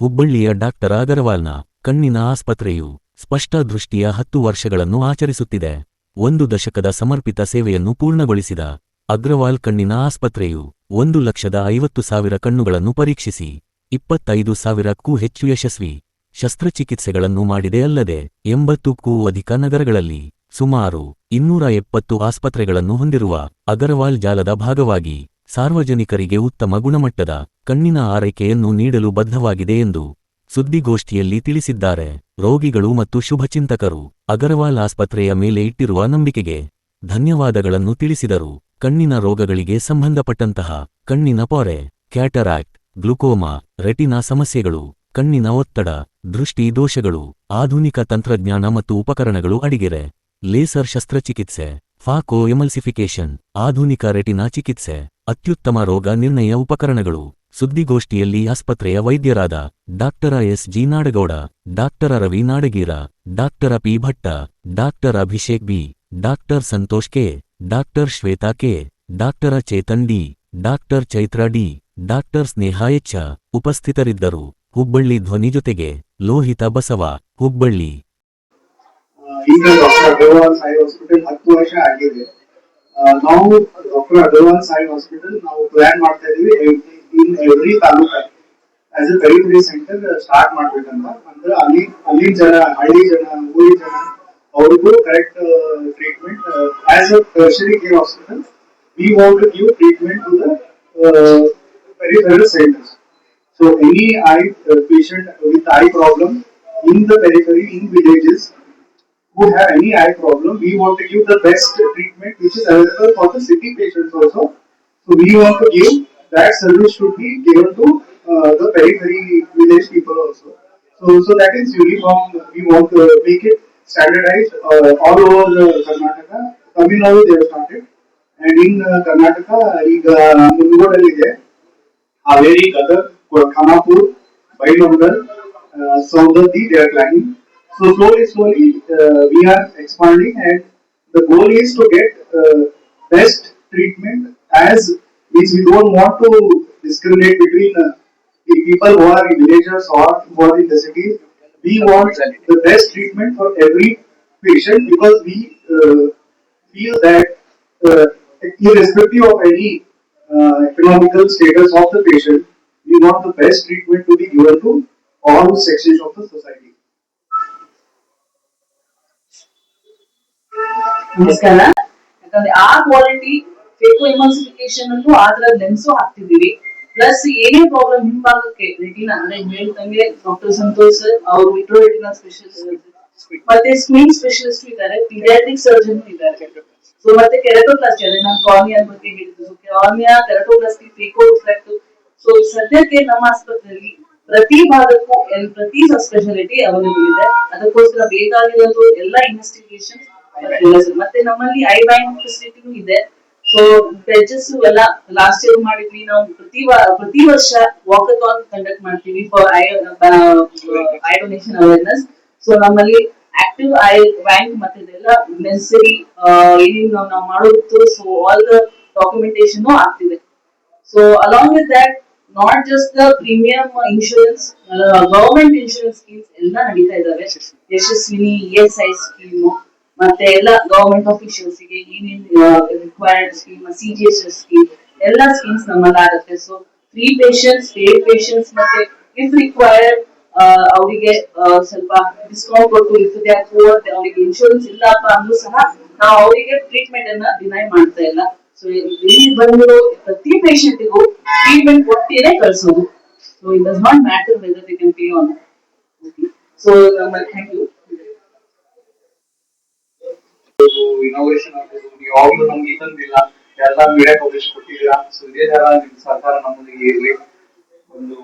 ಹುಬ್ಬಳ್ಳಿಯ ಡಾಕ್ಟರ್ ಅಗರವಾಲ್ನ ಕಣ್ಣಿನ ಆಸ್ಪತ್ರೆಯು ಸ್ಪಷ್ಟ ದೃಷ್ಟಿಯ 10 ವರ್ಷಗಳನ್ನು ಆಚರಿಸುತ್ತಿದೆ. 1 ದಶಕದ ಸಮರ್ಪಿತ ಸೇವೆಯನ್ನು ಪೂರ್ಣಗೊಳಿಸಿದ ಅಗ್ರವಾಲ್ ಕಣ್ಣಿನ ಆಸ್ಪತ್ರೆಯು 1,50,000 ಕಣ್ಣುಗಳನ್ನು ಪರೀಕ್ಷಿಸಿ 25,000ಕ್ಕೂ ಹೆಚ್ಚು ಯಶಸ್ವಿ ಶಸ್ತ್ರಚಿಕಿತ್ಸೆಗಳನ್ನು ಮಾಡಿದೆ. ಅಲ್ಲದೆ 80ಕ್ಕೂ ಅಧಿಕ ನಗರಗಳಲ್ಲಿ ಸುಮಾರು 270 ಆಸ್ಪತ್ರೆಗಳನ್ನು ಹೊಂದಿರುವ ಅಗರವಾಲ್ ಜಾಲದ ಭಾಗವಾಗಿ ಸಾರ್ವಜನಿಕರಿಗೆ ಉತ್ತಮ ಗುಣಮಟ್ಟದ ಕಣ್ಣಿನ ಆರೈಕೆಯನ್ನು ನೀಡಲು ಬದ್ಧವಾಗಿದೆ ಎಂದು ಸುದ್ದಿಗೋಷ್ಠಿಯಲ್ಲಿ ತಿಳಿಸಿದ್ದಾರೆ. ರೋಗಿಗಳು ಮತ್ತು ಶುಭಚಿಂತಕರು ಅಗರವಾಲ್ ಆಸ್ಪತ್ರೆಯ ಮೇಲೆ ಇಟ್ಟಿರುವ ನಂಬಿಕೆಗೆ ಧನ್ಯವಾದಗಳನ್ನು ತಿಳಿಸಿದರು. ಕಣ್ಣಿನ ರೋಗಗಳಿಗೆ ಸಂಬಂಧಪಟ್ಟಂತಹ ಕಣ್ಣಿನ ಪೊರೆ, ಕ್ಯಾಟರಾಕ್ಟ್, ಗ್ಲುಕೋಮಾ, ರೆಟಿನಾ ಸಮಸ್ಯೆಗಳು, ಕಣ್ಣಿನ ಒತ್ತಡ, ದೃಷ್ಟಿ ದೋಷಗಳು, ಆಧುನಿಕ ತಂತ್ರಜ್ಞಾನ ಮತ್ತು ಉಪಕರಣಗಳು, ಅಡಿಗೆರೆ ಲೇಸರ್ ಶಸ್ತ್ರಚಿಕಿತ್ಸೆ, ಫಾಕೋ ಎಮಲ್ಸಿಫಿಕೇಶನ್, ಆಧುನಿಕ ರೆಟಿನಾ ಚಿಕಿತ್ಸೆ, ಅತ್ಯುತ್ತಮ ರೋಗ ನಿರ್ಣಯ ಉಪಕರಣಗಳು. ಸುದ್ದಿಗೋಷ್ಠಿಯಲ್ಲಿ ಆಸ್ಪತ್ರೆಯ ವೈದ್ಯರಾದ doctor S G. Nadagouda, doctor Ravi Nadagira, doctor P. Bhatta, doctor Abhishek B, doctor Santosh K, doctor Shweta K, doctor Chetan D, doctor Chaitra D, doctor Sneha H ಉಪಸ್ಥಿತರಿದ್ದರು. ಹುಬ್ಬಳ್ಳಿ ಧ್ವನಿ ಜೊತೆಗೆ ಲೋಹಿತ ಬಸವ, ಹುಬ್ಬಳ್ಳಿ. ಈಗ ಡಾಕ್ಟರ್ ಅಗರ್ವಾಲ್ ಸಾಯಿ ಹಾಸ್ಪಿಟಲ್ 10 ವರ್ಷ ಆಗಿದೆ. ನಾವು ಡಾಕ್ಟರ್ ಅಗರ್ವಾಲ್ ಸಾಯಿ ಹಾಸ್ಪಿಟಲ್ ನಾವು ಪ್ಲಾನ್ ಮಾಡ್ತಾ ಇದೀವಿ in every taluk as a periphery centre start ಮಾಡ್ಬೇಕಂತ. ಅಂದ್ರೆ ಅಲ್ಲಿ ಜನ, ಹಳ್ಳಿ ಜನ, ಊರಿ ಜನ ಅವ್ರಿಗೂ correct treatment as a tertiary care hospital we want to give treatment to the peripheral centers. So any eye patient with eye problem in the periphery, in villages who have any eye problem, we want to give the best treatment which is available for the city patients also. So we want to give that service should be given to the periphery village people also. So that is uniform. We want to make it standardized all over Karnataka. Tamil Nadu they have started, and in Karnataka, Mungodal ಇದೆ, Haveri, Gadag, Khanapur, Bailongal, Saudati, they are planning. So slowly we are expanding, and the goal is to get best treatment. As means we don't want to discriminate between the people who are in villages or who are in the cities. We want the best treatment for every patient because we feel that irrespective of any economical status of the patient, we want the best treatment to be given to all sections of the society. ನಮಸ್ಕಾರ. ಯಾಕಂದ್ರೆ ಆ quality phaco ಎಮಲ್ಸಿಫಿಕೇಶನ್ ಅನ್ನು ಆದ್ರ lens ಹಾಕ್ತಿದೀವಿ. Plus ಏನೇ problem ಹಿಂಭಾಗಕ್ಕೆ retina ಅಂದ್ರೆ ಹೇಳ್ತಂಗೆ doctor Santosh ಅವರು vitro retina specialist ಮತ್ತೆ screen specialist ಇದ್ದಾರೆ, ಪೀಡಿಯಾಟ್ರಿಕ್ ಸರ್ಜನ್ ಇದ್ದಾರೆ. ಸೊ ಮತ್ತೆ ಕೆರಟೋಪ್ಲಾಸ್ಟಿ ಅದೇ ನಾನು ಕಾರ್ನಿಯಾ ಬಗ್ಗೆ ಹೇಳಿದ್ದು, cornea, keratoplasty, phaco refractive. So ಸದ್ಯಕ್ಕೆ ನಮ್ಮ ಆಸ್ಪತ್ರೆಯಲ್ಲಿ ಪ್ರತಿ ಭಾಗಕ್ಕೂ ಪ್ರತಿ ಸ್ಪೆಷಾಲಿಟಿ ಅವೈಲೇಬಲ್ ಇದೆ. ಅದಕ್ಕೋಸ್ಕರ ಬೇಕಾಗಿರೋದು ಎಲ್ಲ ಇನ್ವೆಸ್ಟಿಗೇಷನ್ ಮತ್ತೆ ನಮ್ಮಲ್ಲಿ ಐ ಬ್ಯಾಂಕ್ ಫೆಸಿಲಿಟಿನೂ ಇದೆ. ಸೊ ಟೆಜಸ್ ಎಲ್ಲ ಲಾಸ್ಟ್ ಇಯರ್ ಮಾಡಿದ್ವಿ. ನಾವು ಪ್ರತಿ ವರ್ಷ ವಾಕಥಾನ್ ಕಂಡಕ್ಟ್ ಮಾಡ್ತೀವಿ for eye donation awareness. So ನಮ್ಮಲ್ಲಿ ಆಕ್ಟಿವ್ ಐ ಬ್ಯಾಂಕ್ ಮತ್ತೆ ಇದೆಲ್ಲ ನೆಸೆಸರಿ ಏನೇನು ನಾವು ಮಾಡೋದು, ಸೊ ಆಲ್ ದ ಡಾಕ್ಯುಮೆಂಟೇಶನ್ ಆಗ್ತಿದೆ. So along with that not just the premium insurance, government insurance schemes ಎಲ್ಲ ನಡೀತಾ ಇದಾವೆ. ಯಶಸ್ವಿನಿ ESI ಸ್ಕೀಮು ಮತ್ತೆ ಎಲ್ಲ ಗವರ್ಮೆಂಟ್ ಆಫೀಷಿಯಲ್ಸ್ ಗೆ ಏನೇನ್ ರಿಕ್ವೈರ್ಡ್ ಸ್ಕೀಮ್, CGHS ಸ್ಕೀಮ್ ಎಲ್ಲ ಸ್ಕೀಮ್ಸ್ ನಮ್ಮಲ್ಲಿ ಆಗುತ್ತೆ. So free patients, paid patients ಮತ್ತೆ ಇಫ್ ರಿಕ್ವೈರ್ಡ್ ಅವರಿಗೆ ಸ್ವಲ್ಪ ಡಿಸ್ಕೌಂಟ್ ಕೊಟ್ಟು, ಇಫ್ ದೇ ಆರ್ ಪೂರ್ ಅವರಿಗೆ ಇನ್ಶೂರೆನ್ಸ್ ಇಲ್ಲಪ್ಪ ಅಂದ್ರೂ ಸಹ ನಾವು ಅವರಿಗೆ ಟ್ರೀಟ್ಮೆಂಟ್ ಅನ್ನ ಡಿನೈ ಮಾಡ್ತಾ ಇಲ್ಲ. ಸೊ ಇಲ್ಲಿ ಬಂದಿರೋ ಪ್ರತಿ ಪೇಷಂಟ್ಗೂ ಟ್ರೀಟ್ಮೆಂಟ್ ಕೊಟ್ಟೇನೆ ಕಳಿಸೋದು. So it does not matter whether they can pay on. So ನಮ್ಮಲ್ಲಿ ಥ್ಯಾಂಕ್ ಯು. ಇನೋವೇಷನ್ ಆಗ್ಬೋದು, ನೀವು ಯಾವಾಗಲೂ ನಮ್ಗೆ ತಂದಿಲ್ಲ, ಎಲ್ಲ ಮೀಡಿಯಾ ಕವರೇಜ್ ಕೊಟ್ಟಿದ್ದೀರಾ. ಸೊ ಇದೇ ತರ ನಿಮ್ ಸಹಕಾರ ನಮ್ಮೊಂದಿಗೆ ಇರಲಿ. ಒಂದು